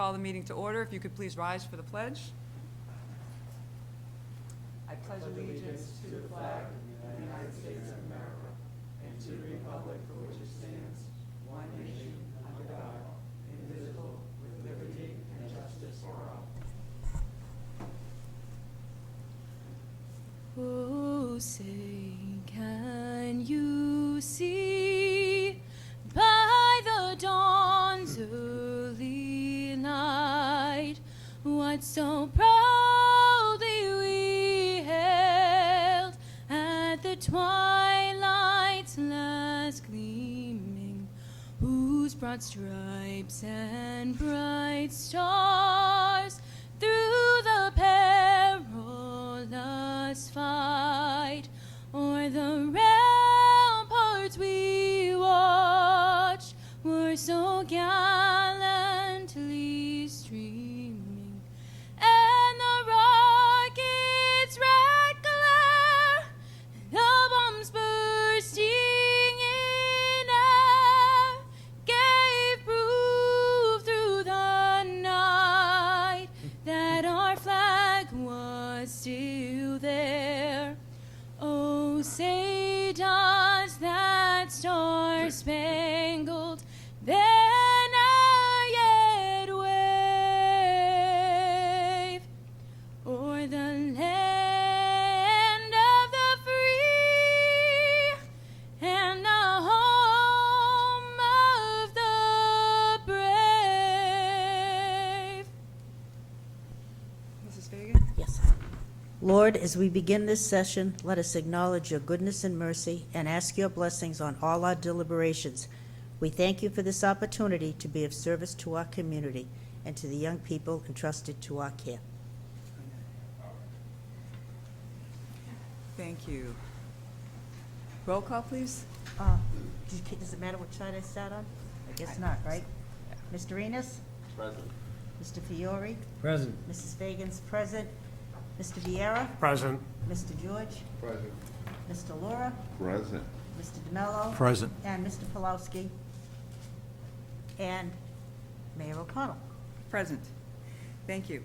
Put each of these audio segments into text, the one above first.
call the meeting to order. If you could please rise for the pledge. I pledge allegiance to the flag of the United States of America and to the republic for which it stands, one nation, under God, indivisible, with liberty and justice for all. Oh, say, can you see by the dawn's early light what so proudly we hailed at the twilight's last gleaming, whose broad stripes and bright stars through the perilous fight o'er the ramparts we watched were so gallantly streaming, and the rocket's red glare, the bombs bursting in air, gave proof through the night that our flag was still there. Oh, say does that star-spangled banner yet wave o'er the land of the free and the home of the brave? Mrs. Fagan? Yes. Lord, as we begin this session, let us acknowledge your goodness and mercy and ask your blessings on all our deliberations. We thank you for this opportunity to be of service to our community and to the young people entrusted to our care. Thank you. Roll call, please. Does it matter what side I start on? I guess not, right? Mr. Enos? Present. Mr. Fiore? Present. Mrs. Fagan's present. Mr. Vieira? Present. Mr. George? Present. Mr. Laura? Present. Mr. DeMello? Present. And Mr. Pulowski? And Mayor O'Connell. Present. Thank you.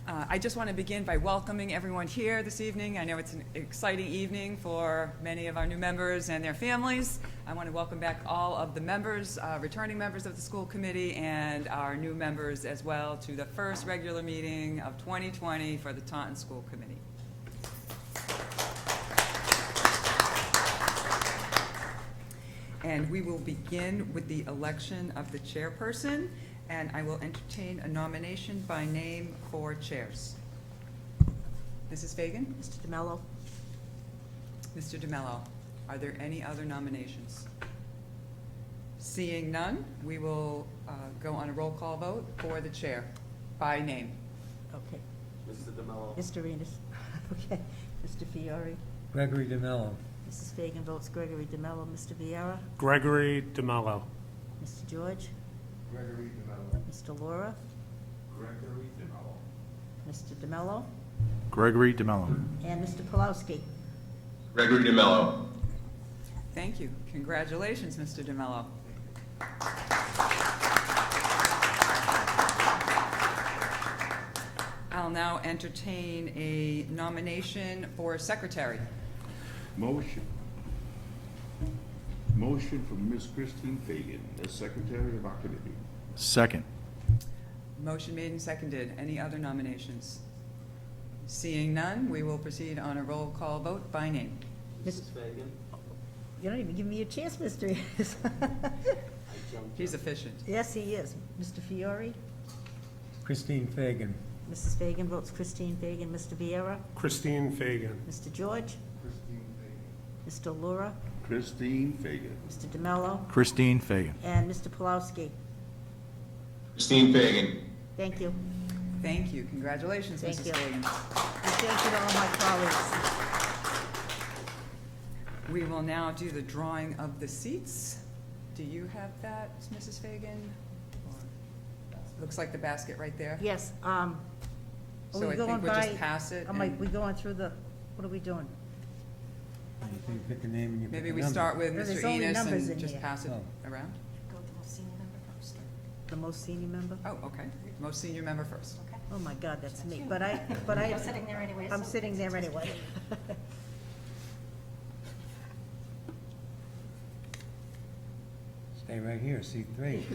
I just want to begin by welcoming everyone here this evening. I know it's an exciting evening for many of our new members and their families. I want to welcome back all of the members, returning members of the school committee, and our new members as well to the first regular meeting of 2020 for the Taunton School Committee. And we will begin with the election of the chairperson, and I will entertain a nomination by name for chairs. Mrs. Fagan? Mr. DeMello? Mr. DeMello, are there any other nominations? Seeing none, we will go on a roll call vote for the chair by name. Okay. Mr. DeMello. Mr. Enos? Okay. Mr. Fiore? Gregory DeMello. Mrs. Fagan votes Gregory DeMello. Mr. Vieira? Gregory DeMello. Mr. George? Gregory DeMello. Mr. Laura? Gregory DeMello. Mr. DeMello? Gregory DeMello. And Mr. Pulowski? Gregory DeMello. Thank you. Congratulations, Mr. DeMello. I'll now entertain a nomination for secretary. Motion for Miss Christine Fagan as secretary of our committee. Second. Motion made and seconded. Any other nominations? Seeing none, we will proceed on a roll call vote by name. Mrs. Fagan. You don't even give me a chance, Mr. Enos. He's efficient. Yes, he is. Mr. Fiore? Christine Fagan. Mrs. Fagan votes Christine Fagan. Mr. Vieira? Christine Fagan. Mr. George? Christine Fagan. Mr. Laura? Christine Fagan. Mr. DeMello? Christine Fagan. And Mr. Pulowski? Christine Fagan. Thank you. Thank you. Congratulations, Thank Mrs. you. Fagan. And thank you to all my colleagues. We will now do the drawing of the seats. Do you have that, Mrs. Fagan? Or- Looks like the basket right there. Yes, So I think we'll just pass it. I'm like, and we going through the, what are we doing? You can pick a name and you pick Maybe a we number. start with No, Mr. there's only Enos numbers and in just here. pass it Oh. around. Go to the senior number first. the most senior member? Oh, okay. Most senior member first. Oh, my God, that's me. But I'm sitting there anyway. I'm sitting there anyway. Stay right here, seat 3.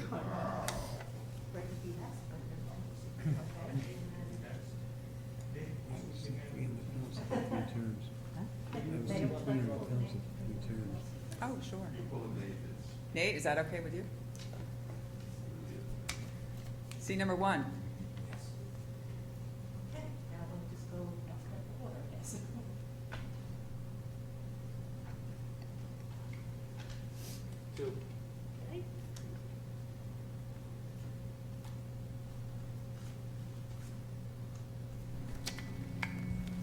Oh, sure. Nate, is that okay with you? Seat number 1.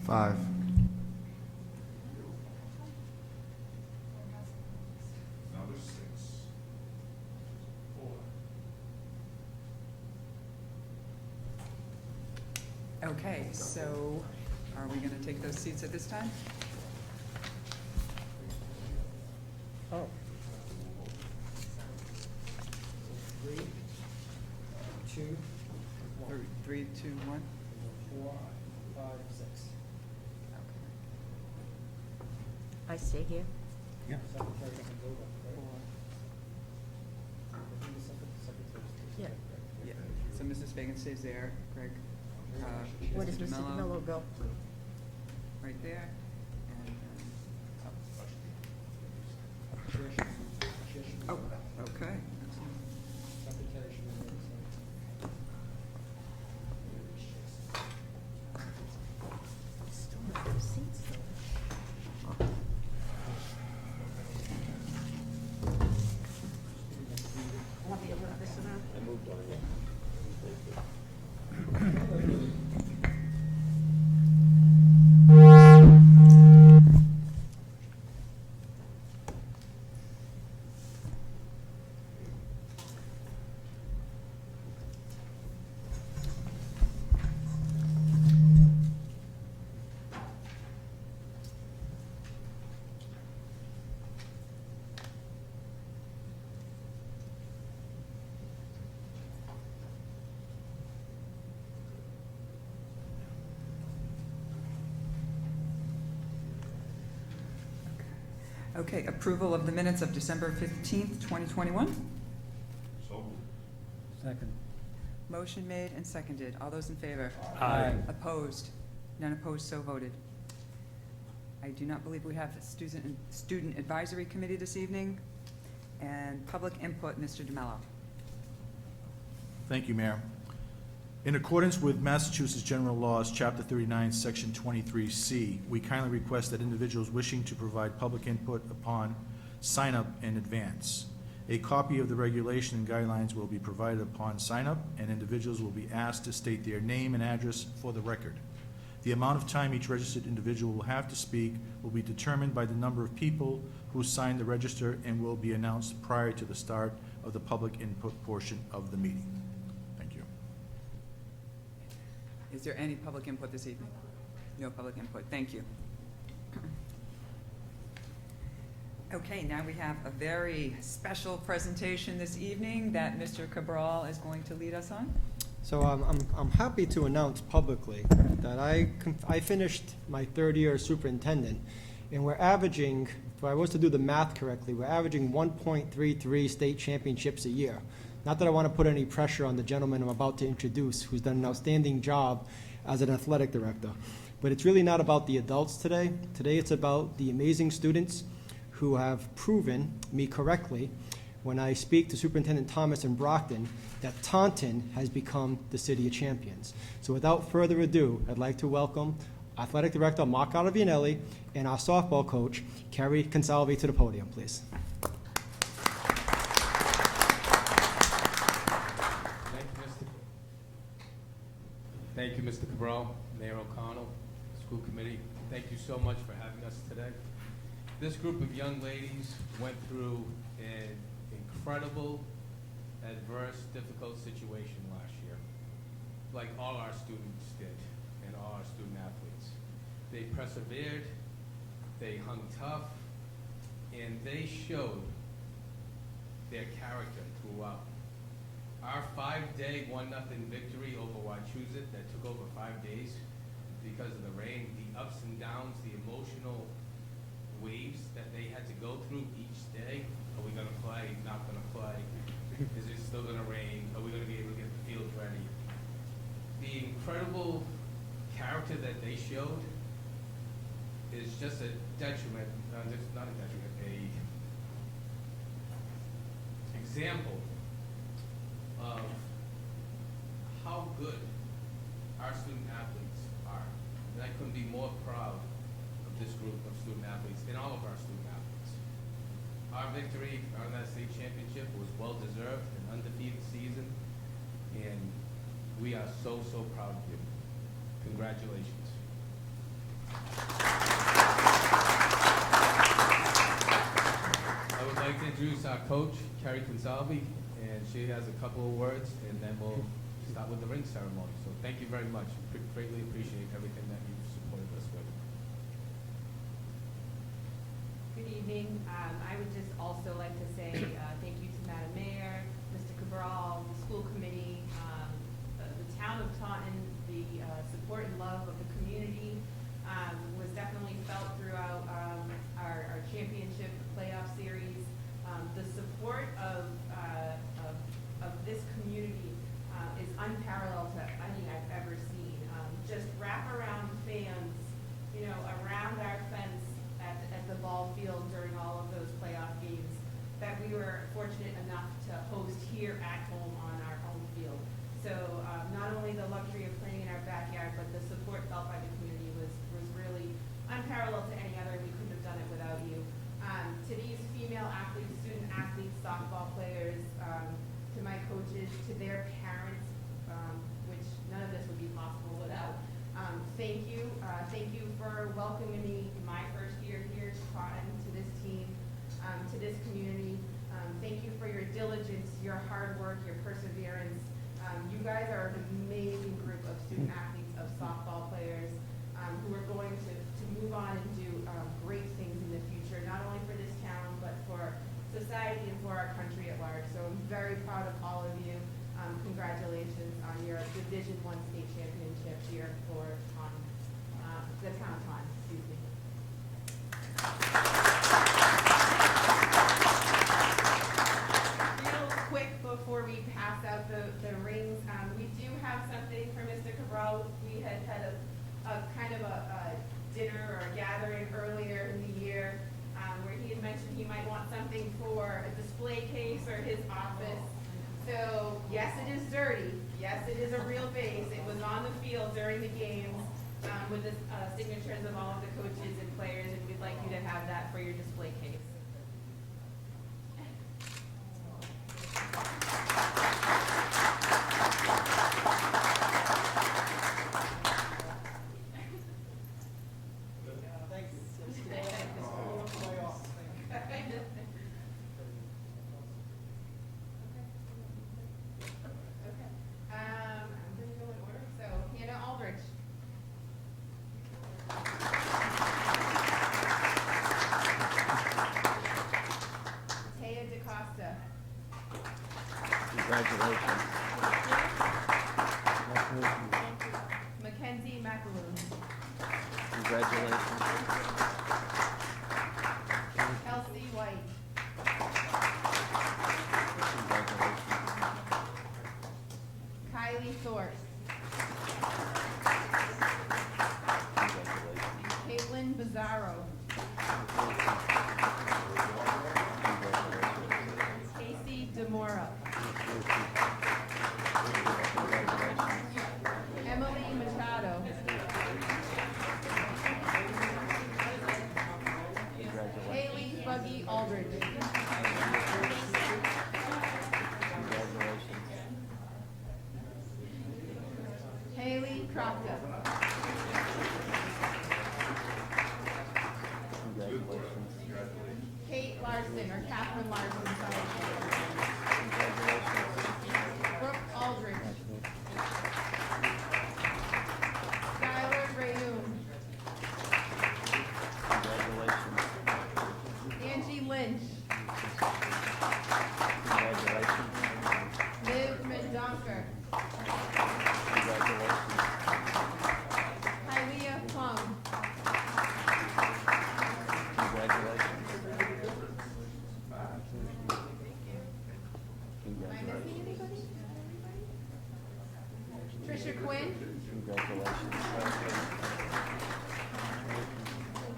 Five. Number 6. 4. Okay, so are we going to take those seats at this time? Oh. 3, 2, 3, 2, 1. 4, 5, 6. I stay here? Yeah. Secretary can go up, right? I think the secretary's Yeah. Yeah. So Mrs. Fagan stays there. Greg, Where does Mr. Mr. DeMello, DeMello go? right there. And Chair should oh, go. okay. Secretary should go the same. Still have those seats, though. Want me to move this around? Okay, approval of the minutes of December 15th, 2021. So moved. Second. Motion made and seconded. All those in favor? Aye. Opposed? None opposed, so voted. I do not believe we have a student advisory committee this evening. And public input, Mr. DeMello. Thank you, Mayor. In accordance with Massachusetts General Laws, Chapter 39, Section 23C, we kindly request that individuals wishing to provide public input upon sign-up in advance. A copy of the regulation and guidelines will be provided upon sign-up, and individuals will be asked to state their name and address for the record. The amount of time each registered individual will have to speak will be determined by the number of people who signed the register and will be announced prior to the start of the public input portion of the meeting. Thank you. Is there any public input this evening? No public input. Thank you. Okay, now we have a very special presentation this evening that Mr. Cabral is going to lead us on. So I'm happy to announce publicly that I finished my third year as superintendent, and we're averaging, if I was to do the math correctly, we're averaging 1.33 state championships a year. Not that I want to put any pressure on the gentleman I'm about to introduce, who's done an outstanding job as an athletic director. But it's really not about the adults today. Today it's about the amazing students who have proven me correctly when I speak to Superintendent Thomas and Brockton that Taunton has become the city of champions. So without further ado, I'd like to welcome Athletic Director Mark Ottavianelli and our softball coach, Carrie Consalvi, to the podium, please. Thank you, Mr. Cabral, Mayor O'Connell, school committee. Thank you so much for having us today. This group of young ladies went through an incredible, adverse, difficult situation last year, like all our students did and all our student athletes. They persevered, they hung tough, and they showed their character throughout. Our 5-day 1-0 victory over Wachusett that took over 5 days because of the rain, the ups and downs, the emotional waves that they had to go through each day. Are we gonna play? Not gonna play? Is it still gonna rain? Are we gonna be able to get the field ready? The incredible character that they showed is just a detriment, just not a detriment, a example of how good our student athletes are. And I couldn't be more proud of this group of student athletes and all of our student athletes. Our victory on that state championship was well-deserved, an undefeated season, and we are so, so proud of you. Congratulations. I would like to introduce our coach, Carrie Consalvi, and she has a couple of words, and then we'll start with the ring ceremony. So thank you very much. Greatly appreciate everything that you've supported us with. Good evening. I would just also like to say thank you to Madam Mayor, Mr. Cabral, the school committee, the town of Taunton. The support and love of the community was definitely felt throughout our championship playoff series. The support of this community is unparalleled to any I've ever seen. Just wraparound fans, you know, around our fence at the ball field during all of those playoff games that we were fortunate enough to host here at home on our home field. So not only the luxury of playing in our backyard, but the support felt by the community was really unparalleled to any other. We couldn't have done it without you. To these female athletes, student athletes, softball players, to my coaches, to their parents, which none of this would be possible without. Thank you. Thank you for welcoming me my first year here to Taunton, to this team, to this community. Thank you for your diligence, your hard work, your perseverance. You guys are an amazing group of student athletes, of softball players, who are going to move on and do great things in the future, not only for this town, but for society and for our country at large. So I'm very proud of all of you. Congratulations on your Division I state championship here for Taunton, the town of Taunton, excuse me. Real quick before we pass out the rings, we do have something for Mr. Cabral. We had a kind of a dinner or a gathering earlier in the year where he had mentioned he might want something for a display case or his office. So yes, it is dirty. Yes, it is a real vase. It was on the field during the games with the signatures of all of the coaches and players, and we'd like you to have that for your display case. Congratulations. Mackenzie McAloon. Congratulations. Kelsey White. Congratulations. Kylie Thorpe. Congratulations. Caitlin Bizarro. Casey DeMora. Emily Machado. Haley Buggy Aldridge. Haley Kropka. Congratulations. Kate Larson, or Catherine Larson, sorry. Brooke Aldridge. Skylar Rayoon. Congratulations. Angie Lynch. Congratulations. Liv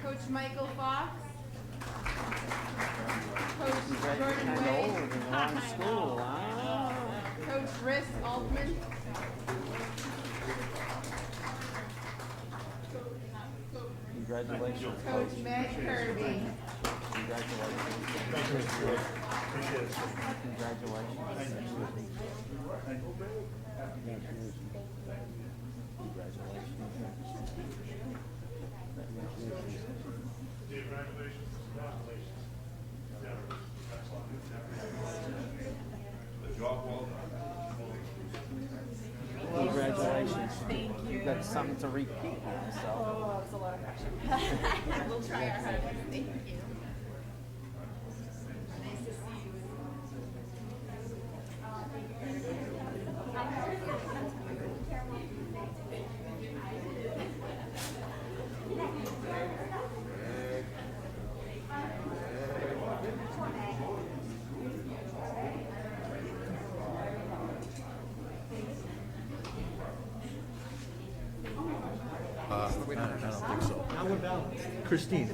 Coach Michael Fox. Coach Jordan Wade. Coach Riss Altman. Congratulations. Coach Meg Kirby. Congratulations. Thank you. You've got something to repeat now, so. Oh, it's a lot of pressure. We'll try our hardest. Thank you. Nice to see you. I don't think so. Now we're balanced. Christine,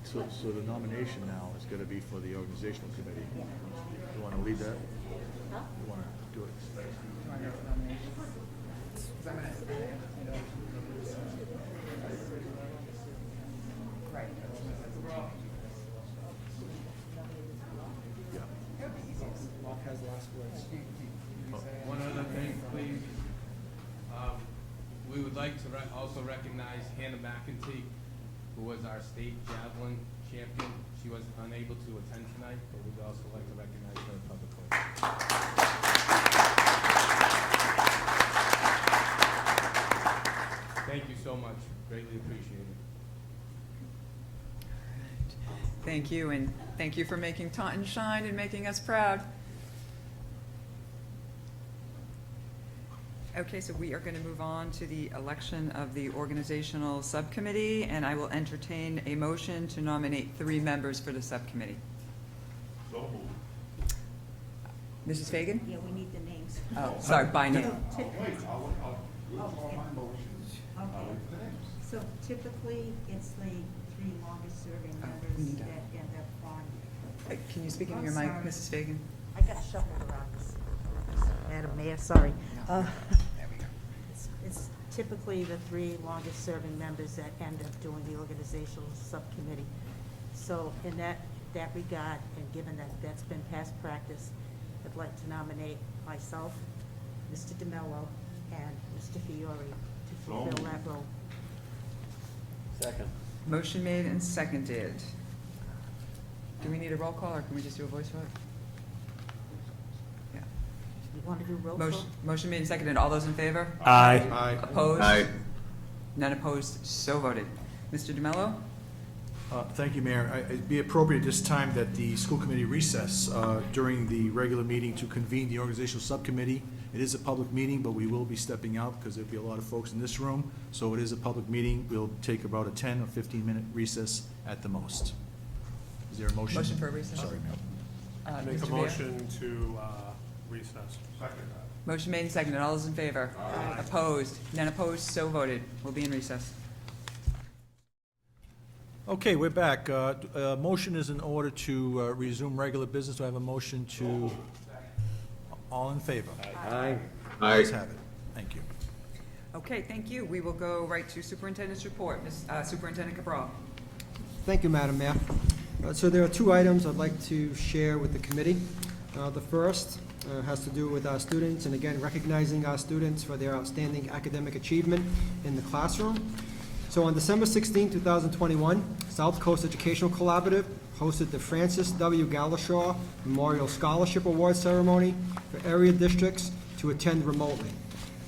so the nomination now is gonna be for the organizational committee. You wanna lead that? You wanna do it? Yeah. Mark has last words. One other thing, please. We would like to also recognize Hannah McEntee, who was our state javelin champion. She was unable to attend tonight, but we'd also like to recognize her publicly. Thank you so much. Greatly appreciated. Thank you, and thank you for making Taunton shine and making us proud. Okay, so we are going to move on to the election of the organizational subcommittee, and I will entertain a motion to nominate 3 members for the subcommittee. So moved. Mrs. Fagan? Yeah, we need the names. Oh, sorry, by name. Wait, I'll withdraw my motions. So typically, it's the 3 longest-serving we members need that to- end up on. Can you speak into your mic, Sorry. Mrs. Fagan? I got shuffled around. Madam Mayor, sorry. There we go. It's typically the 3 longest-serving members that end up doing the organizational subcommittee. So in that regard, and given that that's been past practice, I'd like to nominate myself, Mr. DeMello, and Mr. Fiore to fulfill that role. Second. Motion made and seconded. Do we need a roll call, or can we just do a voice vote? Yeah. You want to do roll call? Motion made and seconded. All those in favor? Aye. Opposed? Aye. None opposed, so voted. Mr. DeMello? Thank you, Mayor. It'd be appropriate at this time that the school committee recess during the regular meeting to convene the organizational subcommittee. It is a public meeting, but we will be stepping out because there'll be a lot of folks in this room. So it is a public meeting. We'll take about a 10 or 15-minute recess at the most. Is there a motion? Motion for a recess? Sorry, Mayor. Make a Mr. Beer? motion to recess. Motion made and seconded. All those in favor? Opposed? None opposed, so voted. We'll be in recess. Okay, we're back. Motion is in order to resume regular business. Do I have a motion to, all in favor? Aye. Ayes have it. Thank you. Okay, thank you. We will go right to Superintendent's report. Superintendent Cabral. Thank you, Madam Mayor. So there are 2 items I'd like to share with the committee. The first has to do with our students, and again, recognizing our students for their outstanding academic achievement in the classroom. So on December 16, 2021, South Coast Educational Collaborative hosted the Francis W. Gallashaw Memorial Scholarship Award Ceremony for area districts to attend remotely.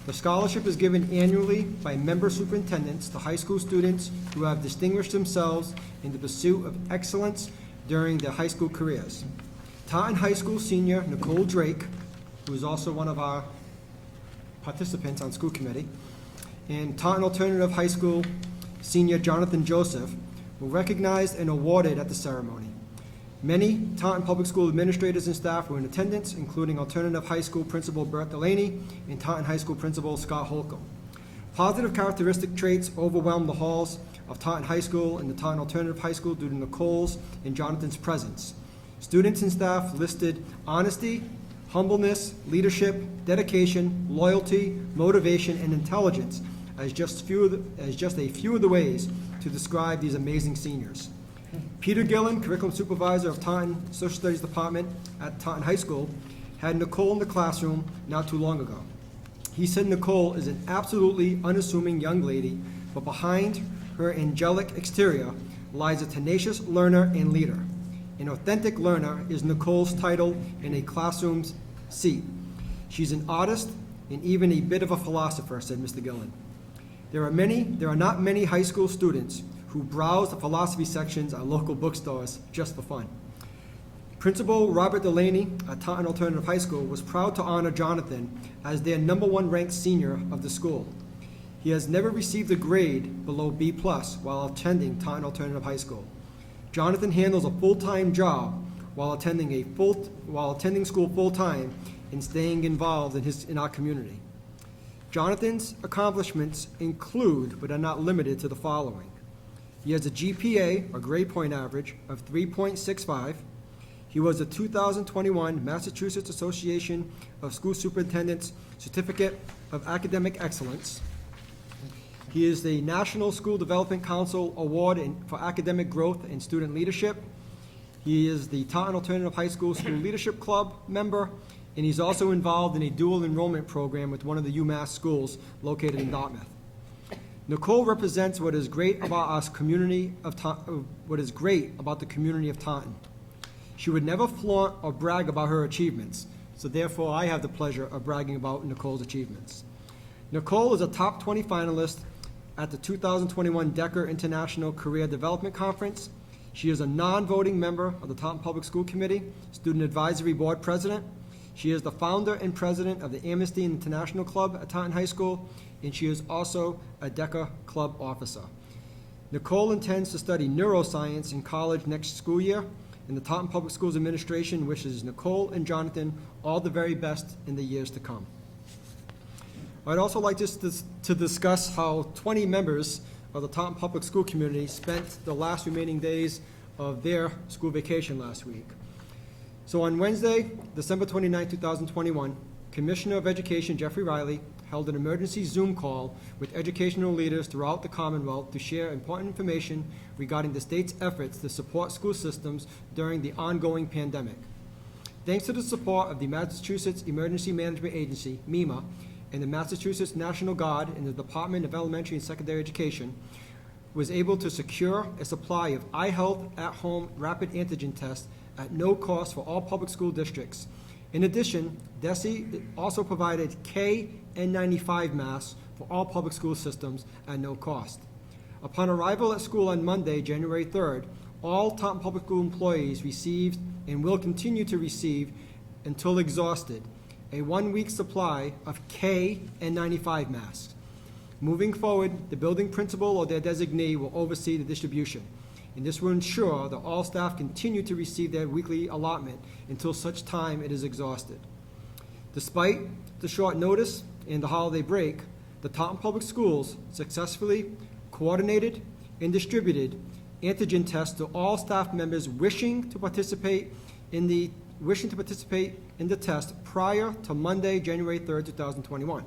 The scholarship is given annually by member superintendents to high school students who have distinguished themselves in the pursuit of excellence during their high school careers. Taunton High School senior Nicole Drake, who is also one of our participants on school committee, and Taunton Alternative High School senior Jonathan Joseph were recognized and awarded at the ceremony. Many Taunton Public School administrators and staff were in attendance, including Alternative High School Principal Bert Delaney and Taunton High School Principal Scott Holcomb. Positive characteristic traits overwhelmed the halls of Taunton High School and the Taunton Alternative High School due to Nicole's and Jonathan's presence. Students and staff listed honesty, humbleness, leadership, dedication, loyalty, motivation, and intelligence as just a few of the ways to describe these amazing seniors. Peter Gillen, curriculum supervisor of Taunton Social Studies Department at Taunton High School, had Nicole in the classroom not too long ago. He said Nicole is an absolutely unassuming young lady, but behind her angelic exterior lies a tenacious learner and leader. An authentic learner is Nicole's title in a classroom's seat. She's an artist and even a bit of a philosopher, said Mr. Gillen. There are not many high school students who browse the philosophy sections at local bookstores just for fun. Principal Robert Delaney at Taunton Alternative High School was proud to honor Jonathan as their #1 ranked senior of the school. He has never received a grade below B+ while attending Taunton Alternative High School. Jonathan handles a full-time job while attending school full-time and staying involved in our community. Jonathan's accomplishments include, but are not limited to, the following. He has a GPA, or grade point average, of 3.65. He was a 2021 Massachusetts Association of School Superintendents Certificate of Academic Excellence. He is the National School Development Council Award for Academic Growth and Student Leadership. He is the Taunton Alternative High School School Leadership Club member, and he's also involved in a dual enrollment program with one of the UMass schools located in Dartmouth. Nicole represents what is great about the community of Taunton. She would never flaunt or brag about her achievements, so therefore I have the pleasure of bragging about Nicole's achievements. Nicole is a top 20 finalist at the 2021 Decker International Career Development Conference. She is a non-voting member of the Taunton Public School Committee, Student Advisory Board President. She is the founder and president of the Amnesty International Club at Taunton High School, and she is also a Decker Club officer. Nicole intends to study neuroscience in college next school year, and the Taunton Public Schools Administration wishes Nicole and Jonathan all the very best in the years to come. I'd also like to discuss how 20 members of the Taunton Public School community spent the last remaining days of their school vacation last week. So on Wednesday, December 29, 2021, Commissioner of Education Jeffrey Riley held an emergency Zoom call with educational leaders throughout the Commonwealth to share important information regarding the state's efforts to support school systems during the ongoing pandemic. Thanks to the support of the Massachusetts Emergency Management Agency, MEMA, and the Massachusetts National Guard and the Department of Elementary and Secondary Education, was able to secure a supply of iHealth at-home rapid antigen tests at no cost for all public school districts. In addition, DESE also provided KN95 masks for all public school systems at no cost. Upon arrival at school on Monday, January 3rd, all Taunton Public School employees received and will continue to receive, until exhausted, a 1-week supply of KN95 masks. Moving forward, the building principal or their designee will oversee the distribution, and this will ensure that all staff continue to receive their weekly allotment until such time it is exhausted. Despite the short notice and the holiday break, the Taunton Public Schools successfully coordinated and distributed antigen tests to all staff members wishing to participate in the test prior to Monday, January 3rd, 2021.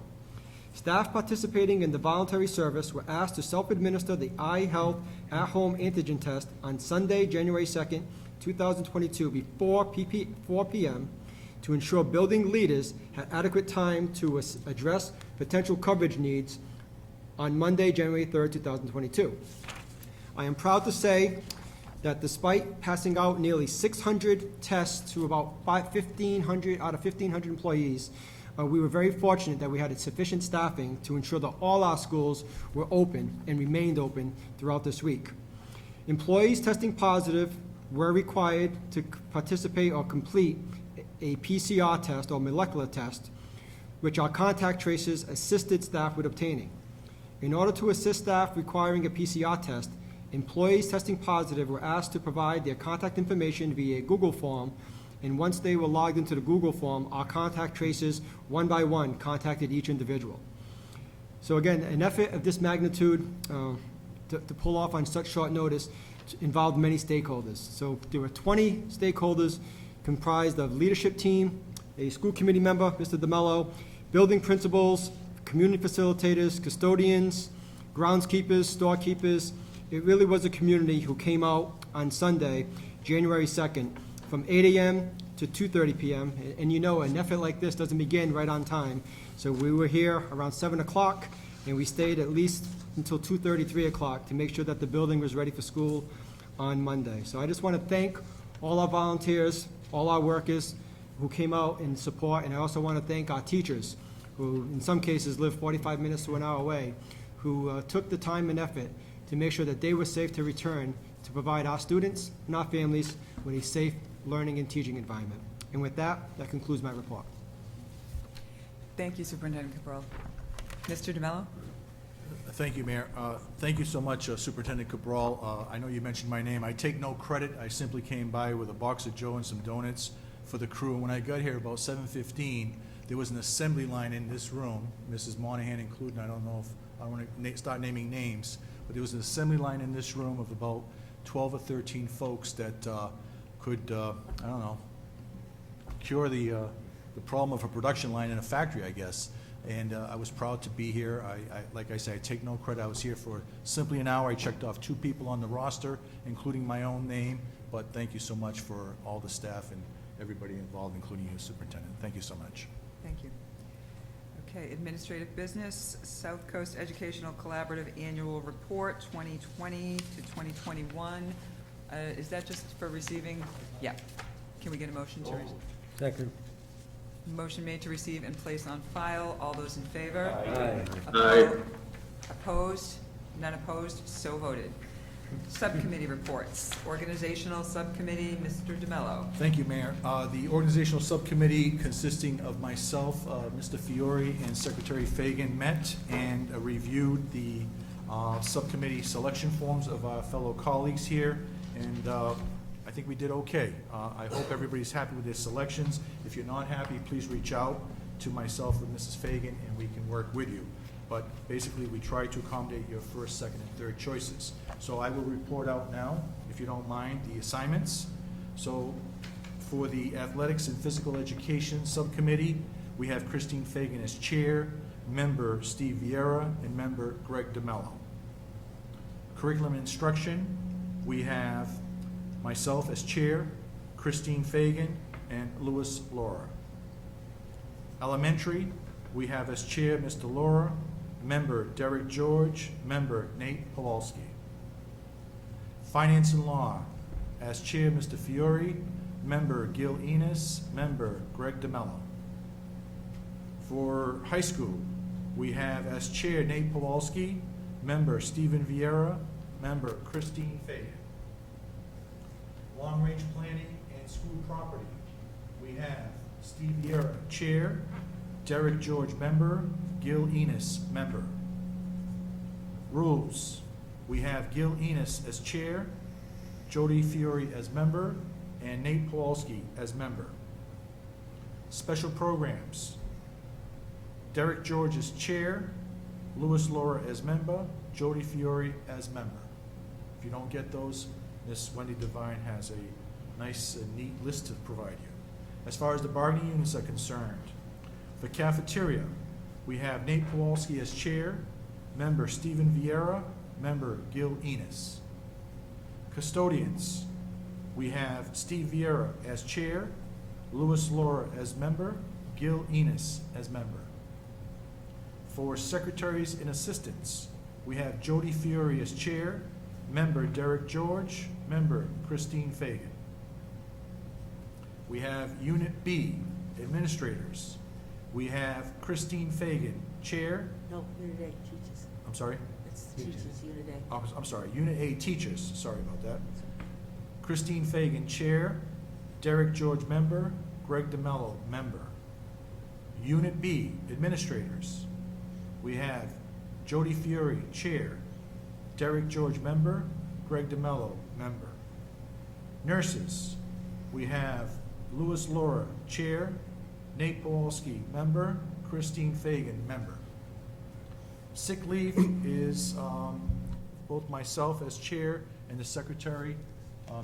Staff participating in the voluntary service were asked to self-administer the iHealth at-home antigen test on Sunday, January 2nd, 2022, before 4 p.m. to ensure building leaders had adequate time to address potential coverage needs on Monday, January 3rd, 2022. I am proud to say that despite passing out nearly 600 tests to about 1,500 out of 1,500 employees, we were very fortunate that we had sufficient staffing to ensure that all our schools were open and remained open throughout this week. Employees testing positive were required to participate or complete a PCR test or molecular test, which our contact tracers assisted staff with obtaining. In order to assist staff requiring a PCR test, employees testing positive were asked to provide their contact information via a Google form, and once they were logged into the Google form, our contact tracers, one by one, contacted each individual. So again, an effort of this magnitude to pull off on such short notice involved many stakeholders. So there were 20 stakeholders comprised of leadership team, a school committee member, Mr. DeMello, building principals, community facilitators, custodians, groundskeepers, storekeepers. It really was a community who came out on Sunday, January 2nd, from 8 a.m. to 2:30 p.m. And you know, an effort like this doesn't begin right on time. So we were here around 7 o'clock, and we stayed at least until 2:30, 3 o'clock to make sure that the building was ready for school on Monday. So I just want to thank all our volunteers, all our workers who came out in support, and I also want to thank our teachers, who in some cases live 45 minutes to an hour away, who took the time and effort to make sure that they were safe to return to provide our students and our families with a safe learning and teaching environment. And with that, that concludes my report. Thank you, Superintendent Cabral. Mr. DeMello? Thank you, Mayor. Thank you so much, Superintendent Cabral. I know you mentioned my name. I take no credit. I simply came by with a box of Joe and some donuts for the crew. And when I got here about 7:15, there was an assembly line in this room, Mrs. Monahan included. I don't know if I want to start naming names, but there was an assembly line in this room of about 12 or 13 folks that could, I don't know, cure the problem of a production line in a factory, I guess. And I was proud to be here. Like I said, I take no credit. I was here for simply an hour. I checked off 2 people on the roster, including my own name. But thank you so much for all the staff and everybody involved, including you, Superintendent. Thank you so much. Thank you. Okay, administrative business, South Coast Educational Collaborative Annual Report 2020 to 2021. Is that just for receiving? Yeah. Can we get a motion to receive? Second. Motion made to receive and place on file. All those in favor? Aye. Opposed? None opposed? So voted. Subcommittee reports. Organizational Subcommittee, Mr. DeMello. Thank you, Mayor. The organizational subcommittee consisting of myself, Mr. Fiore, and Secretary Fagan met and reviewed the subcommittee selection forms of our fellow colleagues here, and I think we did okay. I hope everybody's happy with their selections. If you're not happy, please reach out to myself or Mrs. Fagan, and we can work with you. But basically, we try to accommodate your first, second, and third choices. So I will report out now, if you don't mind, the assignments. So for the Athletics and Physical Education Subcommittee, we have Christine Fagan as chair, member Steve Vieira, and member Greg DeMello. Curriculum and Instruction, we have myself as chair, Christine Fagan, and Louis Laura. Elementary, we have as chair Mr. Laura, member Derek George, member Nate Pawlowski. Finance and Law, as chair Mr. Fiore, member Gil Enos, member Greg DeMello. For high school, we have as chair Nate Pawlowski, member Stephen Vieira, member Christine Fagan. Long Range Planning and School Property, we have Steve Vieira, chair, Derek George, member, Gil Enos, member. Rules, we have Gil Enos as chair, Jody Fiore as member, and Nate Pawlowski as member. Special Programs, Derek George as chair, Louis Laura as member, Jody Fiore as member. If you don't get those, Miss Wendy Devine has a nice and neat list to provide you. As far as the bargaining units are concerned, for cafeteria, we have Nate Pawlowski as chair, member Stephen Vieira, member Gil Enos. Custodians, we have Steve Vieira as chair, Louis Laura as member, Gil Enos as member. For secretaries and assistants, we have Jody Fiore as chair, member Derek George, member Christine Fagan. We have Unit B, administrators. We have Christine Fagan, chair. No, Unit A, teachers. I'm sorry? It's teachers, Unit A. Oh, I'm sorry, Unit A, teachers. Sorry about that. Christine Fagan, chair. Derek George, member. Greg DeMello, member. Unit B, administrators. We have Jody Fiore, chair. Derek George, member. Greg DeMello, member. Nurses, we have Louis Laura, chair. Nate Pawlowski, member. Christine Fagan, member. Sick leave is both myself as chair and the secretary,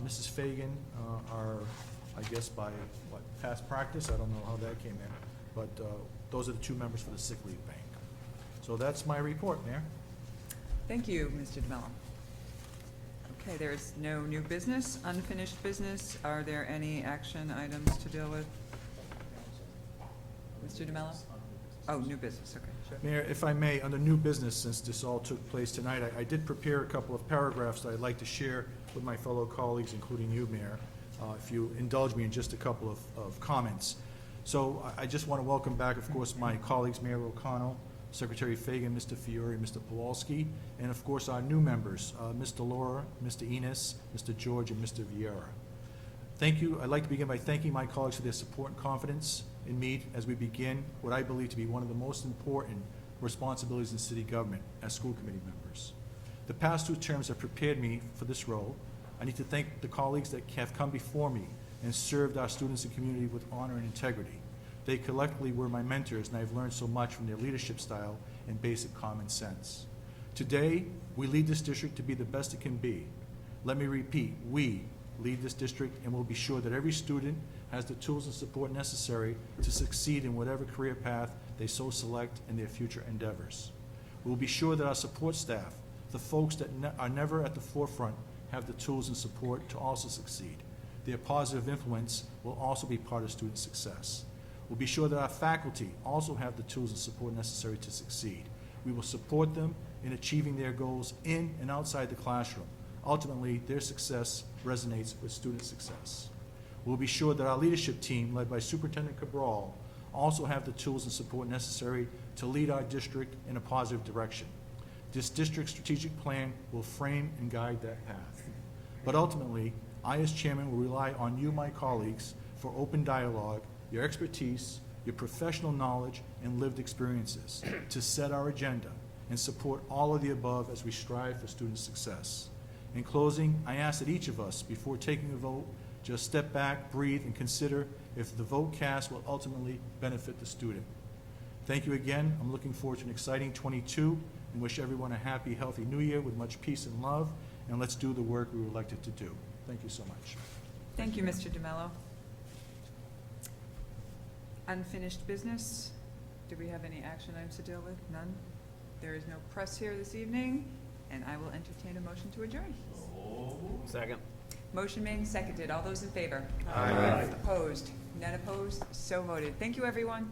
Mrs. Fagan, are, I guess by what, past practice, I don't know how that came in, but those are the two members for the sick leave bank. So that's my report, Mayor. Thank you, Mr. DeMello. Okay, there is no new business, unfinished business. Are there any action items to deal with? Mr. DeMello? Oh, new business, okay, sure. Mayor, if I may, under new business, since this all took place tonight, I did prepare a couple of paragraphs that I'd like to share with my fellow colleagues, including you, Mayor, if you indulge me in just a couple of comments. So I just want to welcome back, of course, my colleagues, Mayor O'Connell, Secretary Fagan, Mr. Fiore, Mr. Pawlowski, and of course our new members, Mr. Laura, Mr. Enos, Mr. George, and Mr. Vieira. Thank you. I'd like to begin by thanking my colleagues for their support and confidence in me as we begin what I believe to be one of the most important responsibilities in city government as school committee members. The past 2 terms have prepared me for this role. I need to thank the colleagues that have come before me and served our students and community with honor and integrity. They collectively were my mentors, and I've learned so much from their leadership style and basic common sense. Today, we lead this district to be the best it can be. Let me repeat, we lead this district, and we'll be sure that every student has the tools and support necessary to succeed in whatever career path they so select in their future endeavors. We'll be sure that our support staff, the folks that are never at the forefront, have the tools and support to also succeed. Their positive influence will also be part of student success. We'll be sure that our faculty also have the tools and support necessary to succeed. We will support them in achieving their goals in and outside the classroom. Ultimately, their success resonates with student success. We'll be sure that our leadership team, led by Superintendent Cabral, also have the tools and support necessary to lead our district in a positive direction. This district strategic plan will frame and guide that path. But ultimately, I as chairman will rely on you, my colleagues, for open dialogue, your expertise, your professional knowledge, and lived experiences to set our agenda and support all of the above as we strive for student success. In closing, I ask that each of us, before taking a vote, just step back, breathe, and consider if the vote cast will ultimately benefit the student. Thank you again. I'm looking forward to an exciting 22 and wish everyone a happy, healthy new year with much peace and love, and let's do the work we were elected to do. Thank you so much. Thank you, Mr. DeMello. Unfinished business. Do we have any action items to deal with? None? There is no press here this evening, and I will entertain a motion to adjourn. Second. Motion made and seconded. All those in favor? Aye. Opposed? None opposed? So voted. Thank you, everyone.